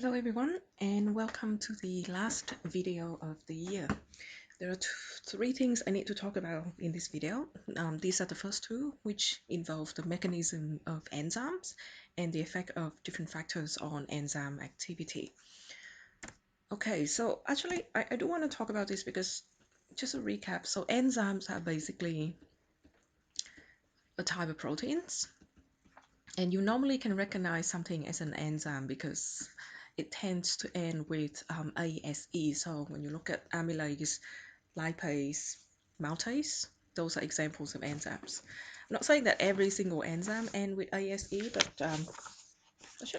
Hello everyone and welcome to the last video of the year. There are three things I need to talk about in this video. These are the first two, which involve the mechanism of enzymes and the effect of different factors on enzyme activity. Okay, so actually I do want to talk about this because just a recap. So enzymes are basically a type of proteins, and you normally can recognize something as an enzyme because it tends to end with ASE. So when you look at amylase, lipase, maltase, those are examples of enzymes. I'm not saying that every single enzyme ends with ASE, but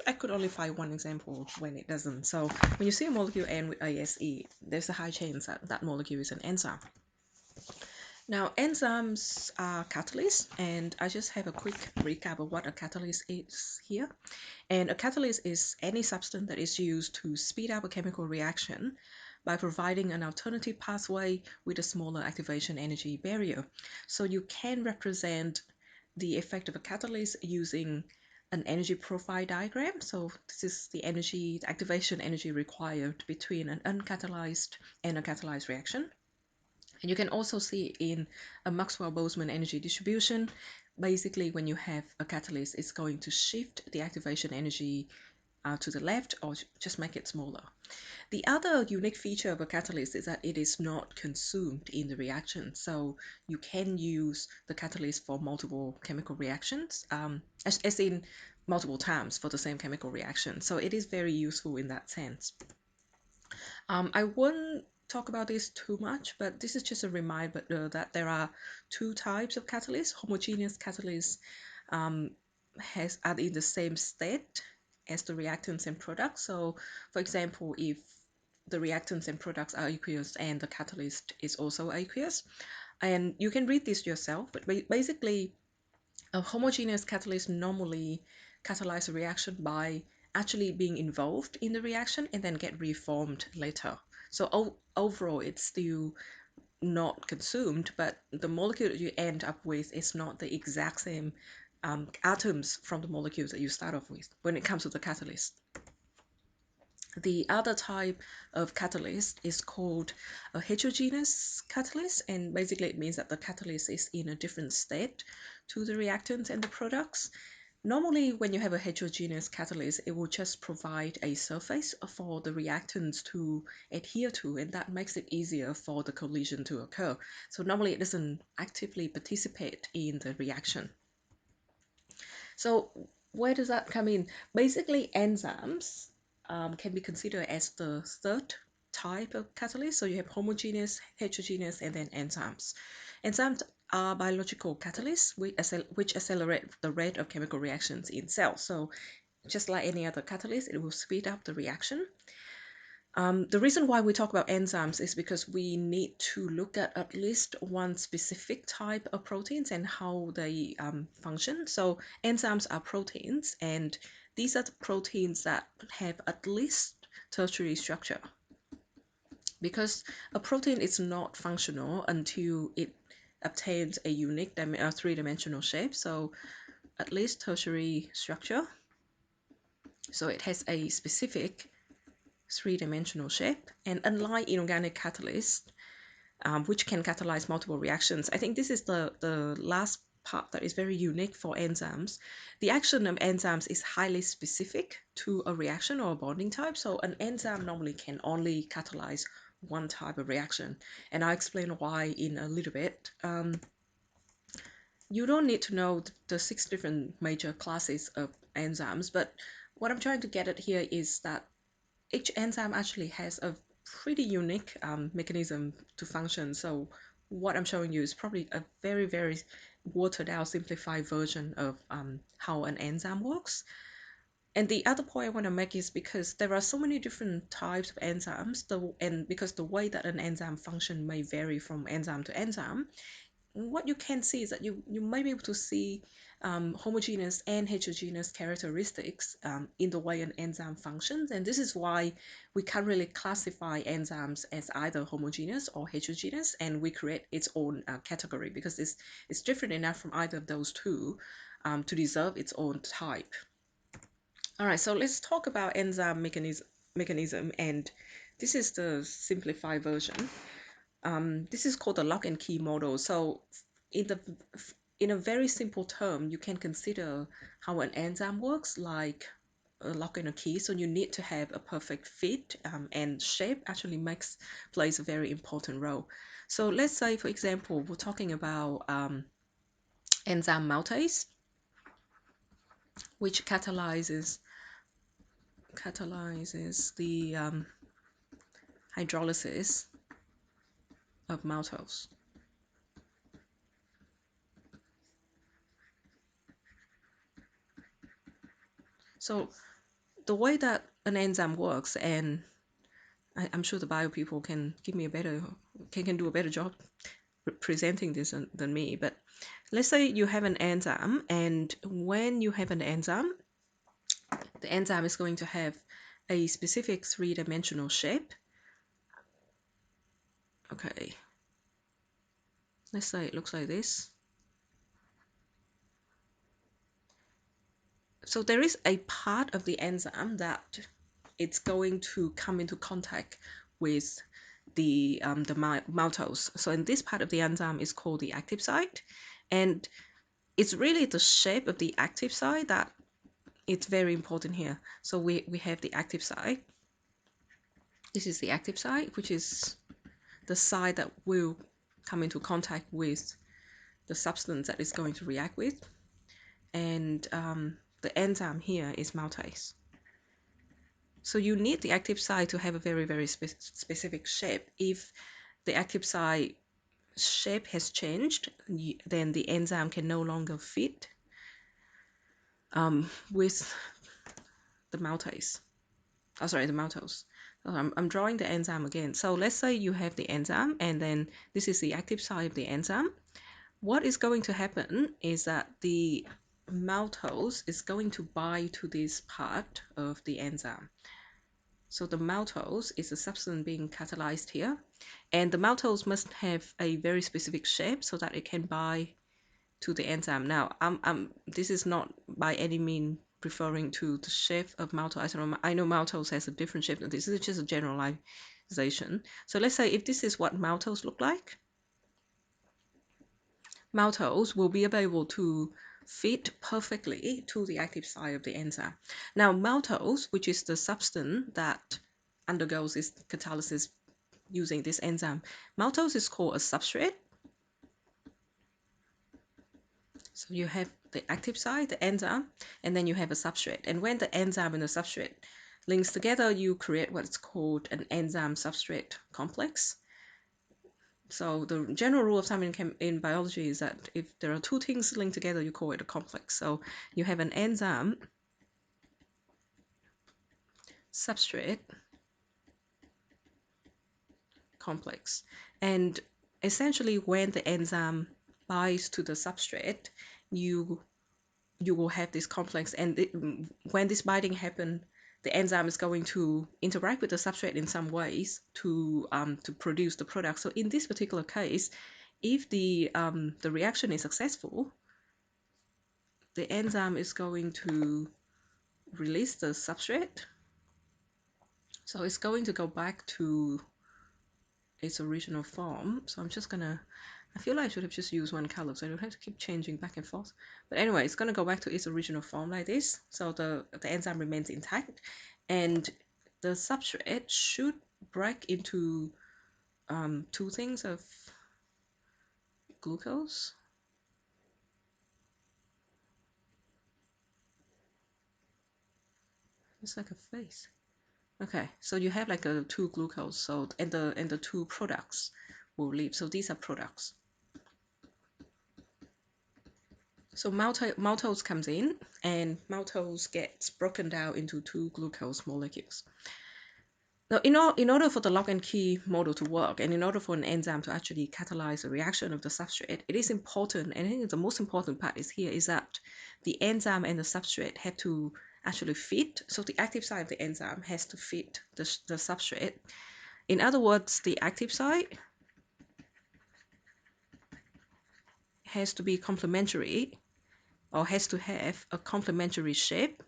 I could only find one example when it doesn't. So when you see a molecule end with ASE, there's a high chance that that molecule is an enzyme. Now, enzymes are catalysts, and I just have a quick recap of what a catalyst is here. And a catalyst is any substance that is used to speed up a chemical reaction by providing an alternative pathway with a smaller activation energy barrier. So you can represent the effect of a catalyst using an energy profile diagram. So this is the activation energy required between an uncatalyzed and a catalyzed reaction. And you can also see in a Maxwell-Boltzmann energy distribution, basically when you have a catalyst, it's going to shift the activation energy to the left or just make it smaller. The other unique feature of a catalyst is that it is not consumed in the reaction. So you can use the catalyst for multiple chemical reactions, as in multiple times for the same chemical reaction. So it is very useful in that sense. I won't talk about this too much, but this is just a reminder that there are two types of catalysts. Homogeneous catalysts are in the same state as the reactants and products. So, for example, if the reactants and products are aqueous and the catalyst is also aqueous, and you can read this yourself, but basically, a homogeneous catalyst normally catalyze a reaction by actually being involved in the reaction and then get reformed later. So overall, it's still not consumed, but the molecule that you end up with is not the exact same atoms from the molecules that you start off with when it comes to the catalyst. The other type of catalyst is called a heterogeneous catalyst, and basically it means that the catalyst is in a different state to the reactants and the products. Normally, when you have a heterogeneous catalyst, it will just provide a surface for the reactants to adhere to, and that makes it easier for the collision to occur. So normally it doesn't actively participate in the reaction. So where does that come in? Basically, enzymes can be considered as the third type of catalyst. So you have homogeneous, heterogeneous, and then enzymes. Enzymes are biological catalysts which accelerate the rate of chemical reactions in cells. So just like any other catalyst, it will speed up the reaction. The reason why we talk about enzymes is because we need to look at least one specific type of proteins and how they function. So enzymes are proteins, and these are the proteins that have at least tertiary structure. Because a protein is not functional until it obtains a unique three-dimensional shape. So at least tertiary structure. So it has a specific three-dimensional shape, and unlike inorganic catalysts, which can catalyze multiple reactions, I think this is the last part that is very unique for enzymes. The action of enzymes is highly specific to a reaction or a bonding type, so an enzyme normally can only catalyze one type of reaction, and I'll explain why in a little bit. You don't need to know the 6 different major classes of enzymes, but what I'm trying to get at here is that each enzyme actually has a pretty unique mechanism to function. So what I'm showing you is probably a very, very watered out, simplified version of how an enzyme works. And the other point I want to make is because there are so many different types of enzymes, and because the way that an enzyme function may vary from enzyme to enzyme, what you can see is that you might be able to see homogeneous and heterogeneous characteristics in the way an enzyme functions. And this is why we can't really classify enzymes as either homogeneous or heterogeneous, and we create its own category because it's different enough from either of those two to deserve its own type. All right, so let's talk about enzyme mechanism, and this is the simplified version. This is called the lock and key model. So in the in a very simple term, you can consider how an enzyme works like a lock and a key. So you need to have a perfect fit, and shape actually plays a very important role. So let's say, for example, we're talking about enzyme maltase, which catalyzes the hydrolysis of maltose. So the way that an enzyme works, and I'm sure the bio people can give me a better can do a better job presenting this than me. But let's say you have an enzyme, and when you have an enzyme, the enzyme is going to have a specific three-dimensional shape. Okay, let's say it looks like this. So there is a part of the enzyme that it's going to come into contact with the maltose. So in this part of the enzyme is called the active site, and it's really the shape of the active site that it's very important here. So we have the active site. This is the active site, which is the side that will come into contact with the substance that it's going to react with, and the enzyme here is maltase. So you need the active site to have a very specific shape. If the active site shape has changed, then the enzyme can no longer fit with the maltase. Oh, sorry, the maltose. So I'm drawing the enzyme again. So let's say you have the enzyme, and then this is the active site of the enzyme. What is going to happen is that the maltose is going to bind to this part of the enzyme. So the maltose is a substance being catalyzed here, and the maltose must have a very specific shape so that it can bind to the enzyme. Now, this is not by any means referring to the shape of maltose. I know maltose has a different shape, and this is just a generalization. So let's say if this is what maltose look like, maltose will be able to fit perfectly to the active site of the enzyme. Now, maltose, which is the substance that undergoes this catalysis using this enzyme, maltose is called a substrate. So you have the active site, the enzyme, and then you have a substrate. And when the enzyme and the substrate links together, you create what's called an enzyme substrate complex. So the general rule of thumb in biology is that if there are two things linked together, you call it a complex. So you have an enzyme substrate complex. And essentially when the enzyme binds to the substrate, you will have this complex, and when this binding happens, the enzyme is going to interact with the substrate in some ways to produce the product. So in this particular case, if the reaction is successful, the enzyme is going to release the substrate. So it's going to go back to its original form. So I'm just gonna, I feel like I should have just used one color so I don't have to keep changing back and forth. But anyway, it's gonna go back to its original form like this. So the enzyme remains intact, and the substrate should break into two things of glucose. It's like a face. Okay, so you have like a two glucose, so and the two products will leave. So these are products. So maltose comes in, and maltose gets broken down into two glucose molecules. Now, in order for the lock and key model to work, and in order for an enzyme to actually catalyze a reaction of the substrate, it is important, and I think the most important part is that the enzyme and the substrate have to actually fit. So the active site of the enzyme has to fit the substrate. In other words, the active site has to be complementary, or has to have a complementary shape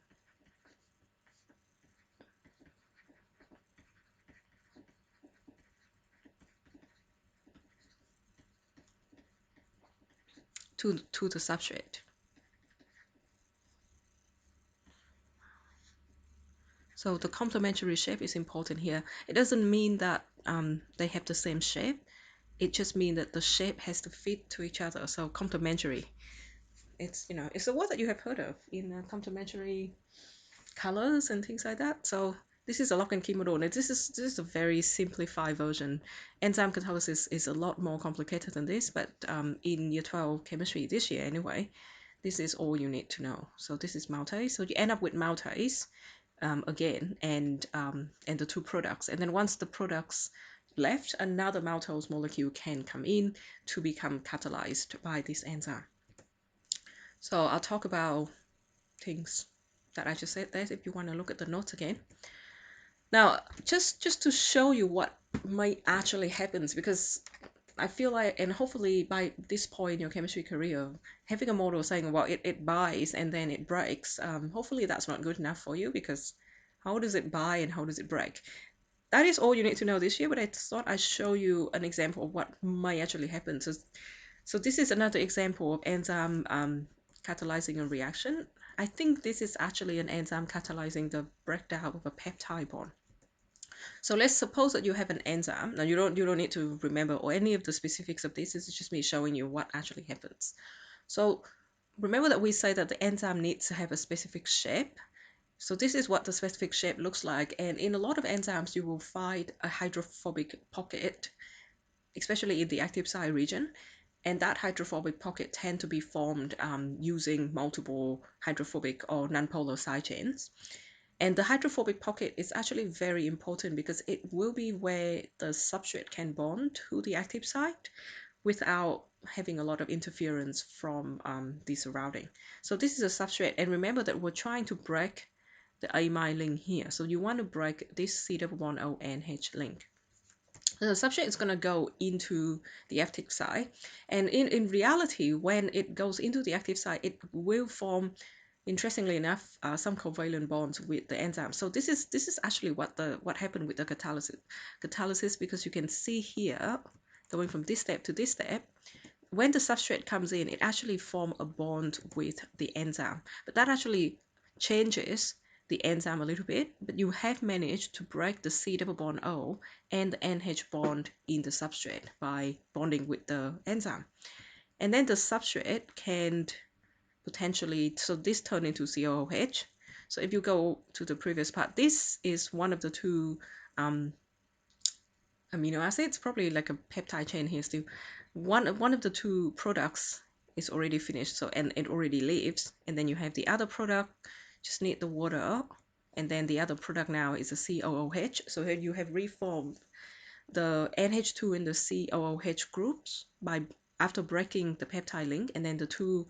to the substrate. So the complementary shape is important here. It doesn't mean that they have the same shape. It just means that the shape has to fit to each other. So complementary. It's, you know, it's a word that you have heard of in complementary colors and things like that. So this is a lock and key model. Now this is a very simplified version. Enzyme catalysis is a lot more complicated than this, but in year 12 chemistry this year anyway, this is all you need to know. So this is maltase. So you end up with maltase again, and the two products. And then once the products left, another maltose molecule can come in to become catalyzed by this enzyme. So I'll talk about things that I just said there if you want to look at the notes again. Now, just to show you what might actually happens, because I feel like, and hopefully by this point in your chemistry career, having a model saying, well, it buys and then it breaks, hopefully that's not good enough for you, because how does it buy and how does it break? That is all you need to know this year, but I thought I'd show you an example of what might actually happen. So this is another example of enzyme catalyzing a reaction. I think this is actually an enzyme catalyzing the breakdown of a peptide bond. So let's suppose that you have an enzyme. Now you don't need to remember or any of the specifics of this. This is just me showing you what actually happens. So remember that we say that the enzyme needs to have a specific shape. So this is what the specific shape looks like. And in a lot of enzymes, you will find a hydrophobic pocket, especially in the active site region. And that hydrophobic pocket tend to be formed using multiple hydrophobic or nonpolar side chains. And the hydrophobic pocket is actually very important because it will be where the substrate can bond to the active site without having a lot of interference from the surrounding. So this is a substrate, and remember that we're trying to break the amide link here. So you want to break this C double bond O NH link. The substrate is going to go into the active site, and in reality, when it goes into the active site, it will form, interestingly enough, some covalent bonds with the enzyme. So this is actually what happened with the catalysis, because you can see here, going from this step to this step, when the substrate comes in, it actually forms a bond with the enzyme, but that actually changes the enzyme a little bit, but you have managed to break the C double bond O and the NH bond in the substrate by bonding with the enzyme. And then the substrate can potentially, so this turn into COOH. So if you go to the previous part, this is one of the two amino acids, probably like a peptide chain here still. One of the two products is already finished, so and it already leaves, and then you have the other product, just need the water, and then the other product now is a COOH. So here you have reformed the NH2 and the COOH groups by after breaking the peptide link, and then the two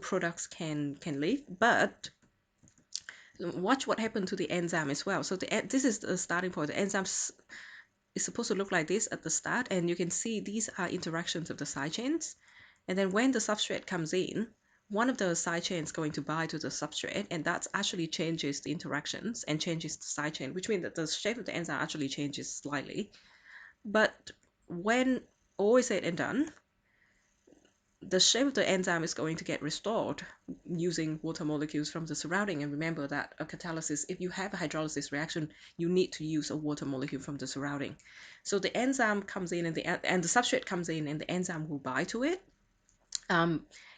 products can leave. But watch what happened to the enzyme as well. So this is the starting point. The enzyme is supposed to look like this at the start, and you can see these are interactions of the side chains. And then when the substrate comes in, one of the side chains going to bind to the substrate, and that actually changes the interactions and changes the side chain, which means that the shape of the enzyme actually changes slightly. But when all is said and done, the shape of the enzyme is going to get restored using water molecules from the surrounding. And remember that a catalysis, if you have a hydrolysis reaction, you need to use a water molecule from the surrounding. So the enzyme comes in, and the substrate comes in, and the enzyme will bind to it,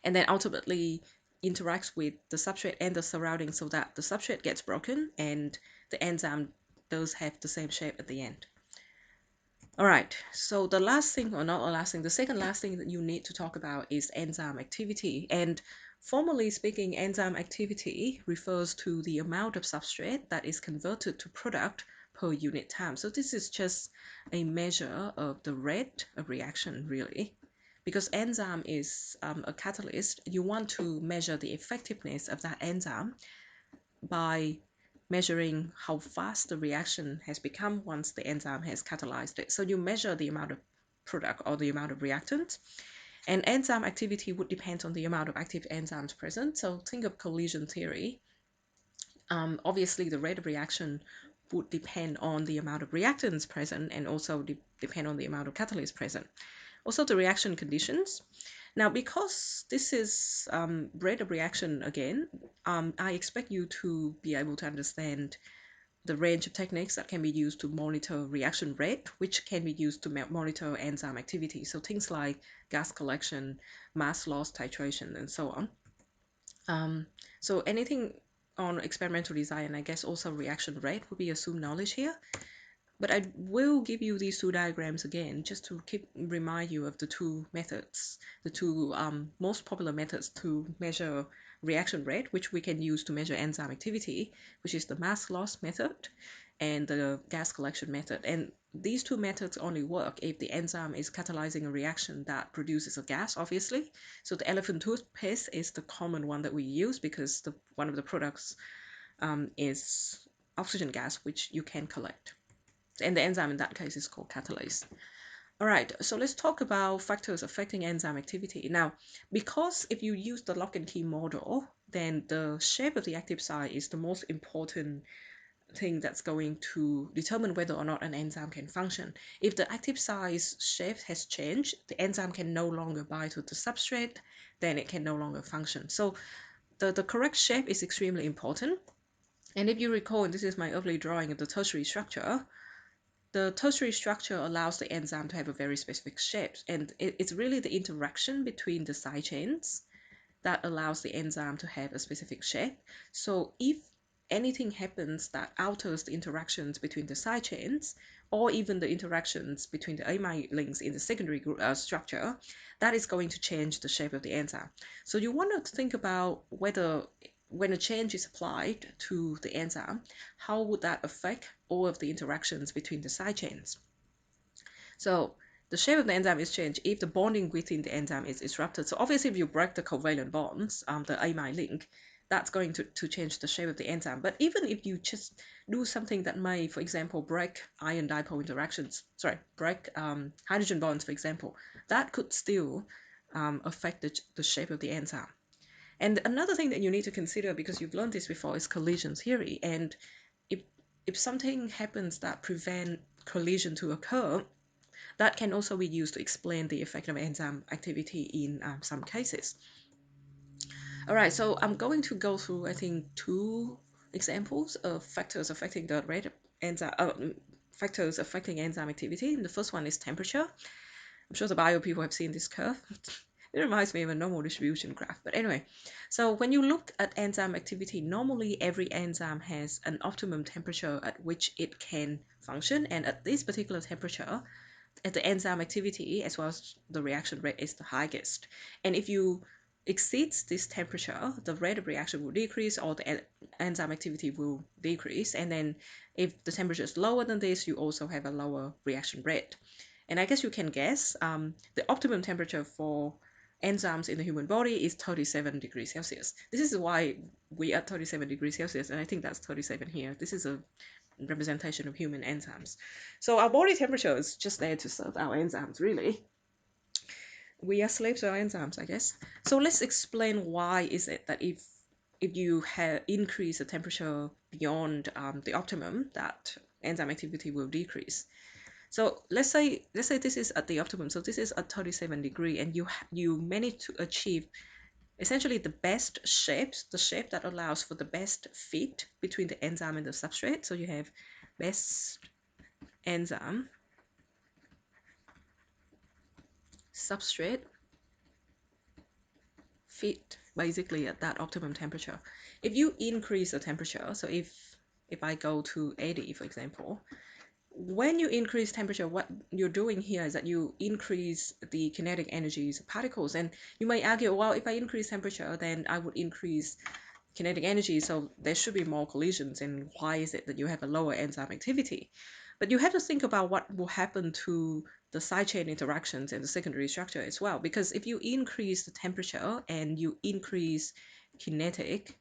and then ultimately interacts with the substrate and the surrounding, so that the substrate gets broken and the enzyme does have the same shape at the end. All right, so the last thing, or not the last thing, the second last thing that you need to talk about is enzyme activity. And formally speaking, enzyme activity refers to the amount of substrate that is converted to product per unit time. So this is just a measure of the rate of reaction, really. Because enzyme is a catalyst, you want to measure the effectiveness of that enzyme by measuring how fast the reaction has become once the enzyme has catalyzed it. So you measure the amount of product or the amount of reactant, and enzyme activity would depend on the amount of active enzymes present. So think of collision theory. Obviously, the rate of reaction would depend on the amount of reactants present, and also depend on the amount of catalyst present. Also, the reaction conditions. Now, because this is rate of reaction again, I expect you to be able to understand the range of techniques that can be used to monitor reaction rate, which can be used to monitor enzyme activity. So things like gas collection, mass loss titration, and so on. So anything on experimental design, I guess also reaction rate would be assumed knowledge here. But I will give you these two diagrams again, just to remind you of the two methods, the two most popular methods to measure reaction rate, which we can use to measure enzyme activity, which is the mass loss method and the gas collection method. And these two methods only work if the enzyme is catalyzing a reaction that produces a gas, obviously. So the elephant toothpaste is the common one that we use because one of the products is oxygen gas, which you can collect. And the enzyme in that case is called catalase. All right, so let's talk about factors affecting enzyme activity. Now, because if you use the lock and key model, then the shape of the active site is the most important thing that's going to determine whether or not an enzyme can function. If the active site shape has changed, the enzyme can no longer bind to the substrate, then it can no longer function. So the correct shape is extremely important. And if you recall, and this is my early drawing of the tertiary structure, the tertiary structure allows the enzyme to have a very specific shape, and it's really the interaction between the side chains that allows the enzyme to have a specific shape. So if anything happens that alters the interactions between the side chains, or even the interactions between the amine links in the secondary structure, that is going to change the shape of the enzyme. So you want to think about whether when a change is applied to the enzyme, how would that affect all of the interactions between the side chains? So the shape of the enzyme is changed if the bonding within the enzyme is disrupted. So obviously, if you break the covalent bonds, the amine link, that's going to change the shape of the enzyme. But even if you just do something that may, for example, break ion dipole interactions, break hydrogen bonds, for example, that could still affect the shape of the enzyme. And another thing that you need to consider, because you've learned this before, is collision theory. And if if something happens that prevent collision to occur, that can also be used to explain the effect of enzyme activity in some cases. All right, so I'm going to go through, I think, two examples of factors affecting the rate of factors affecting enzyme activity. And the first one is temperature. I'm sure the bio people have seen this curve. It reminds me of a normal distribution graph. But anyway, so when you look at enzyme activity, normally every enzyme has an optimum temperature at which it can function. And at this particular temperature, at the enzyme activity as well as the reaction rate is the highest. And if you exceeds this temperature, the rate of reaction will decrease or the enzyme activity will decrease. And then if the temperature is lower than this, you also have a lower reaction rate. And I guess you can guess the optimum temperature for enzymes in the human body is 37 degrees Celsius. This is why we are 37 degrees Celsius, and I think that's 37 here. This is a representation of human enzymes. So our body temperature is just there to serve our enzymes, really. We are slaves to our enzymes, I guess. So let's explain why is it that if you increase the temperature beyond the optimum, that enzyme activity will decrease. So let's say this is at the optimum. So this is at 37 degree, and you manage to achieve essentially the best shapes, the shape that allows for the best fit between the enzyme and the substrate. So you have best enzyme substrate fit basically at that optimum temperature. If you increase the temperature, so if I go to 80, for example, when you increase temperature, what you're doing here is that you increase the kinetic energies of particles. And you may argue, well, if I increase temperature, then I would increase kinetic energy, so there should be more collisions, and why is it that you have a lower enzyme activity? But you have to think about what will happen to the side chain interactions and the secondary structure as well, because if you increase the temperature and you increase kinetic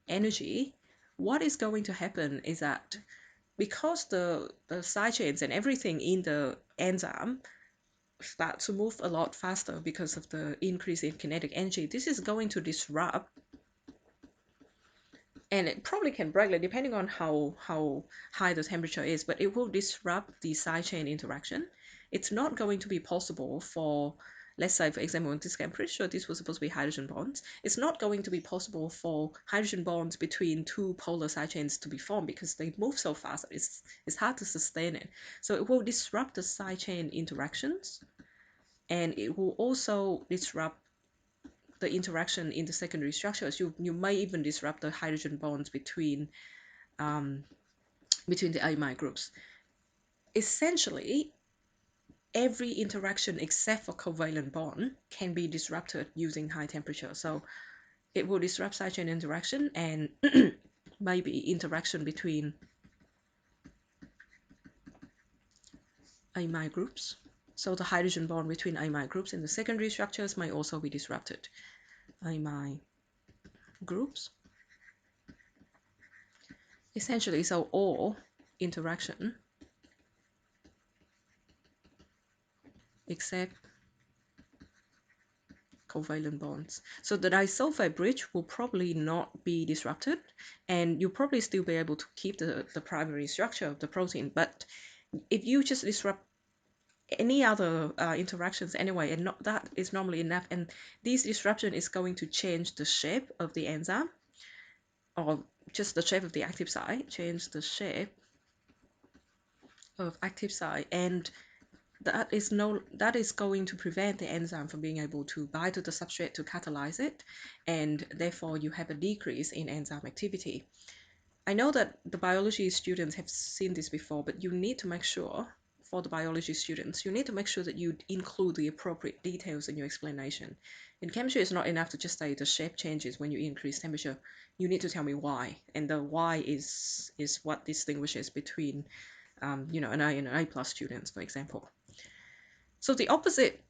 energy, what is going to happen is that because the side chains and everything in the enzyme start to move a lot faster because of the increase in kinetic energy, this is going to disrupt, and it probably can break, like, depending on how high the temperature is, but it will disrupt the side chain interaction. It's not going to be possible for let's say, for example, in this case, I'm pretty sure this was supposed to be hydrogen bonds. It's not going to be possible for hydrogen bonds between two polar side chains to be formed because they move so fast. It's hard to sustain it. So it will disrupt the side chain interactions, and it will also disrupt the interaction in the secondary structures. You may even disrupt the hydrogen bonds between the amine groups. Essentially, every interaction except for covalent bond can be disrupted using high temperature. So it will disrupt side chain interaction and maybe interaction between amine groups. So the hydrogen bond between amine groups in the secondary structures may also be disrupted. Amine groups. Essentially, so all interaction except covalent bonds. So the disulfide bridge will probably not be disrupted, and you'll probably still be able to keep the primary structure of the protein. But if you just disrupt any other interactions anyway, and not, that is normally enough, and this disruption is going to change the shape of the enzyme, or just the shape of the active site, change the shape of active site, and that is going to prevent the enzyme from being able to bind to the substrate to catalyze it, and therefore you have a decrease in enzyme activity. I know that the biology students have seen this before, but you need to make sure, for the biology students, you need to make sure that you include the appropriate details in your explanation. In chemistry, it's not enough to just say the shape changes when you increase temperature. You need to tell me why, and the why is what distinguishes between an A and an A plus students, for example. So the opposite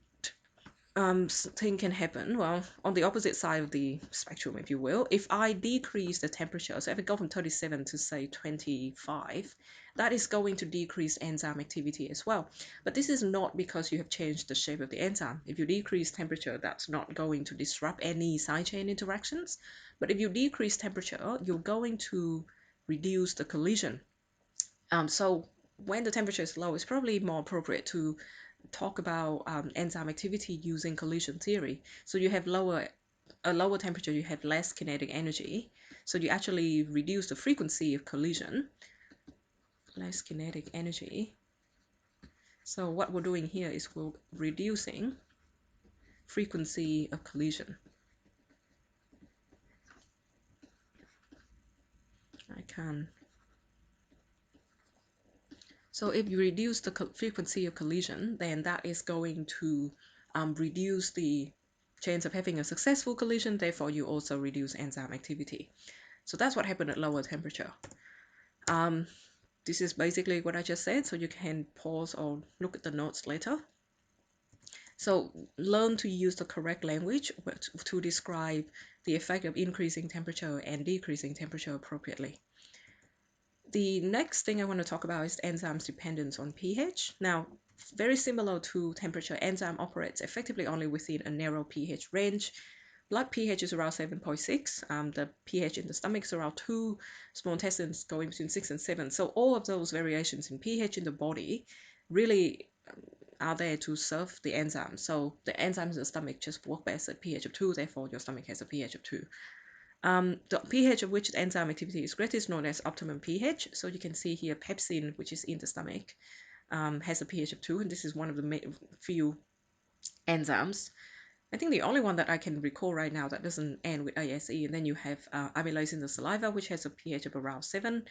thing can happen, well, on the opposite side of the spectrum, if you will. If I decrease the temperature, so if I go from 37 to say 25, that is going to decrease enzyme activity as well. But this is not because you have changed the shape of the enzyme. If you decrease temperature, that's not going to disrupt any side chain interactions. But if you decrease temperature, you're going to reduce the collision. So when the temperature is low, it's probably more appropriate to talk about enzyme activity using collision theory. So you have a lower temperature, you have less kinetic energy. So you actually reduce the frequency of collision, less kinetic energy. So what we're doing here is we're reducing frequency of collision. I can. So if you reduce the frequency of collision, then that is going to reduce the chance of having a successful collision. Therefore, you also reduce enzyme activity. So that's what happened at lower temperature. This is basically what I just said, so you can pause or look at the notes later. So learn to use the correct language to describe the effect of increasing temperature and decreasing temperature appropriately. The next thing I want to talk about is enzymes' dependence on pH. Now, very similar to temperature, enzyme operates effectively only within a narrow pH range. Blood pH is around 7.6. The pH in the stomach is around 2. Small intestines going between 6 and 7. So all of those variations in pH in the body really are there to serve the enzymes. So the enzymes in the stomach just work best at pH of 2. Therefore, your stomach has a pH of 2. The pH of which the enzyme activity is great is known as optimum pH. So you can see here pepsin, which is in the stomach, has a pH of 2, and this is one of the few enzymes. I think the only one that I can recall right now that doesn't end with ASE, and then you have amylase in the saliva, which has a pH of around 7.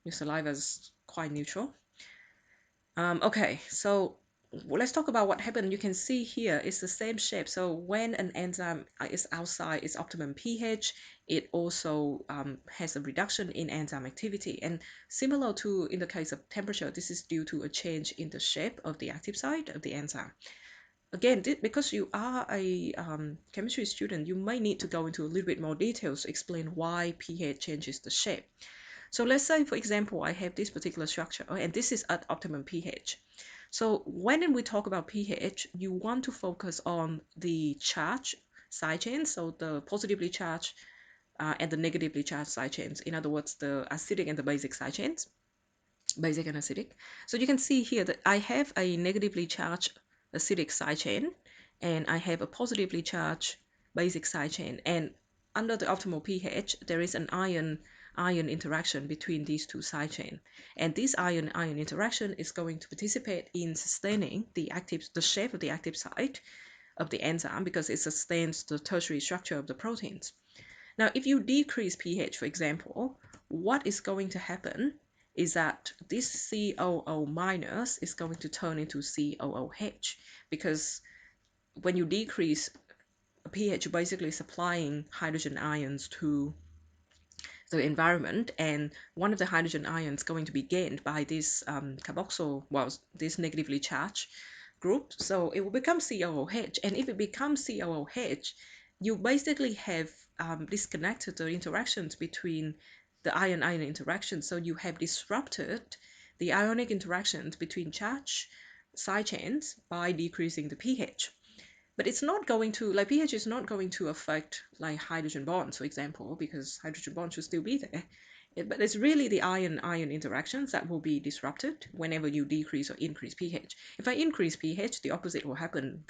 Your saliva is quite neutral. Okay, so let's talk about what happened. You can see here it's the same shape. So when an enzyme is outside its optimum pH, it also has a reduction in enzyme activity. And similar to in the case of temperature, this is due to a change in the shape of the active site of the enzyme. Again, because you are a chemistry student, you might need to go into a little bit more details to explain why pH changes the shape. So let's say, for example, I have this particular structure, and this is at optimum pH. So when we talk about pH, you want to focus on the charge side chains, so the positively charged and the negatively charged side chains. In other words, the acidic and the basic side chains, basic and acidic. So you can see here that I have a negatively charged acidic side chain, and I have a positively charged basic side chain, and under the optimal pH there is an ion interaction between these two side chain, and this ion interaction is going to participate in sustaining the shape of the active site of the enzyme, because it sustains the tertiary structure of the proteins. Now, if you decrease pH, for example, what is going to happen is that this COO minus is going to turn into COOH, because when you decrease pH, you're basically supplying hydrogen ions to the environment, and one of the hydrogen ions going to be gained by this carboxyl, well, this negatively charged group, so it will become COOH. And if it becomes COOH, you basically have disconnected the interactions between the ion-ion interactions, so you have disrupted the ionic interactions between charge side chains by decreasing the pH. But it's not going to, like, pH is not going to affect like hydrogen bonds, for example, because hydrogen bonds should still be there. But it's really the ion-ion interactions that will be disrupted whenever you decrease or increase pH. If I increase pH, the opposite will happen.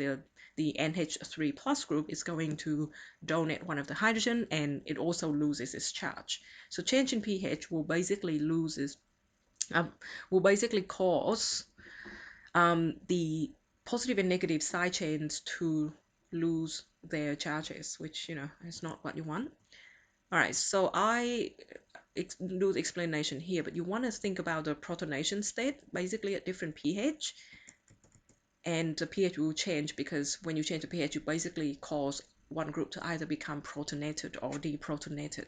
The NH3 plus group is going to donate one of the hydrogen, and it also loses its charge. So change in pH will basically cause the positive and negative side chains to lose their charges, which, is not what you want. All right, so I do the explanation here, but you want to think about the protonation state, basically at different pH, and the pH will change, because when you change the pH, you basically cause one group to either become protonated or deprotonated.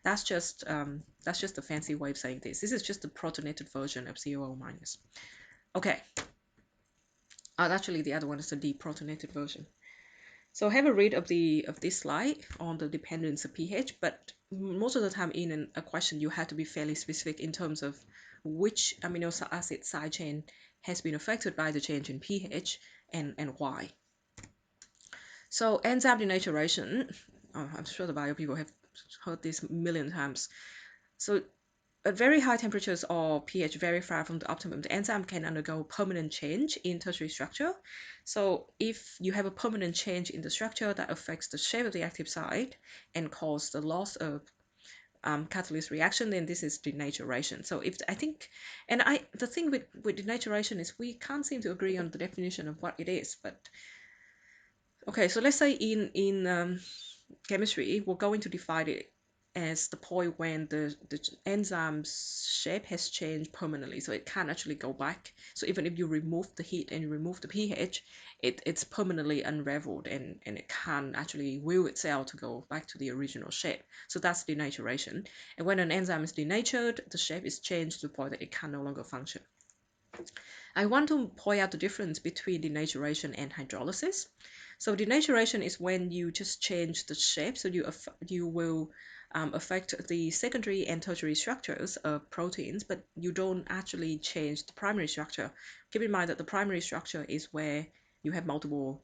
That's just a fancy way of saying this. This is just the protonated version of COO minus. Okay. Actually, the other one is the deprotonated version. So have a read of this slide on the dependence of pH, but most of the time in a question you have to be fairly specific in terms of which amino acid side chain has been affected by the change in pH and why. So enzyme denaturation, I'm sure the bio people have heard this a million times. So at very high temperatures or pH very far from the optimum, the enzyme can undergo permanent change in tertiary structure. So if you have a permanent change in the structure that affects the shape of the active site and cause the loss of catalyst reaction, then this is denaturation. So the thing with denaturation is we can't seem to agree on the definition of what it is. But okay, so let's say in chemistry, we're going to define it as the point when the enzyme's shape has changed permanently, so it can't actually go back. So even if you remove the heat and you remove the pH, it's permanently unraveled, and it can't actually will itself to go back to the original shape. So that's denaturation. And when an enzyme is denatured, the shape is changed to the point that it can no longer function. I want to point out the difference between denaturation and hydrolysis. So denaturation is when you just change the shape, so you will affect the secondary and tertiary structures of proteins, but you don't actually change the primary structure. Keep in mind that the primary structure is where you have multiple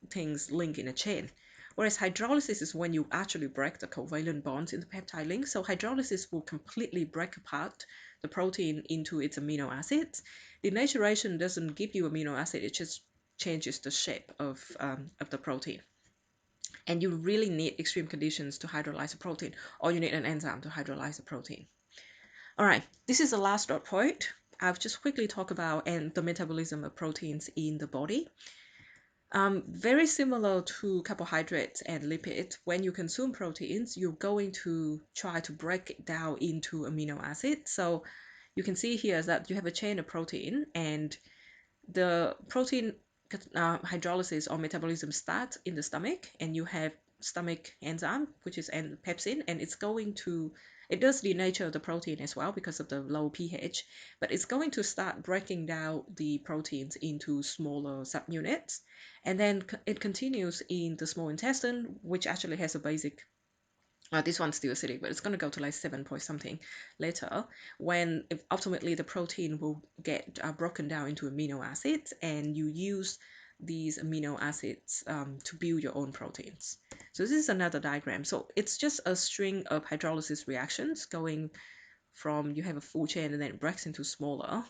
things linked in a chain. Whereas hydrolysis is when you actually break the covalent bonds in the peptide link. So hydrolysis will completely break apart the protein into its amino acids. Denaturation doesn't give you amino acid, it just changes the shape of the protein. And you really need extreme conditions to hydrolyze a protein, or you need an enzyme to hydrolyze a protein. All right, this is the last dot point. I've just quickly talked about the metabolism of proteins in the body. Very similar to carbohydrates and lipids, when you consume proteins, you're going to try to break it down into amino acids. So you can see here that you have a chain of protein, and the protein hydrolysis or metabolism starts in the stomach, and you have stomach enzyme, which is pepsin, and it does denature the protein as well because of the low pH, but it's going to start breaking down the proteins into smaller subunits, and then it continues in the small intestine, which actually has a basic this one's still acidic, but it's going to go to like 7 point something later, when ultimately the protein will get broken down into amino acids, and you use these amino acids to build your own proteins. So this is another diagram. So it's just a string of hydrolysis reactions going from, you have a full chain and then it breaks into smaller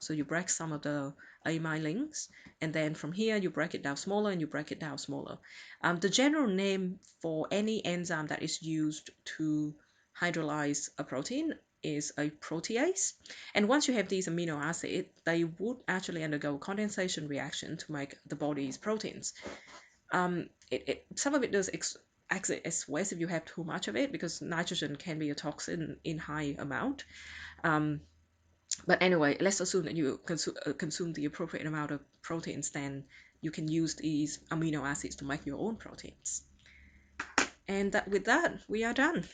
So you break some of the amine links, and then from here you break it down smaller and you break it down smaller. The general name for any enzyme that is used to hydrolyze a protein is a protease. And once you have these amino acids, they would actually undergo condensation reaction to make the body's proteins. Some of it does exit as waste if you have too much of it, because nitrogen can be a toxin in high amount. But anyway, let's assume that you consume the appropriate amount of proteins, then you can use these amino acids to make your own proteins. And with that, we are done.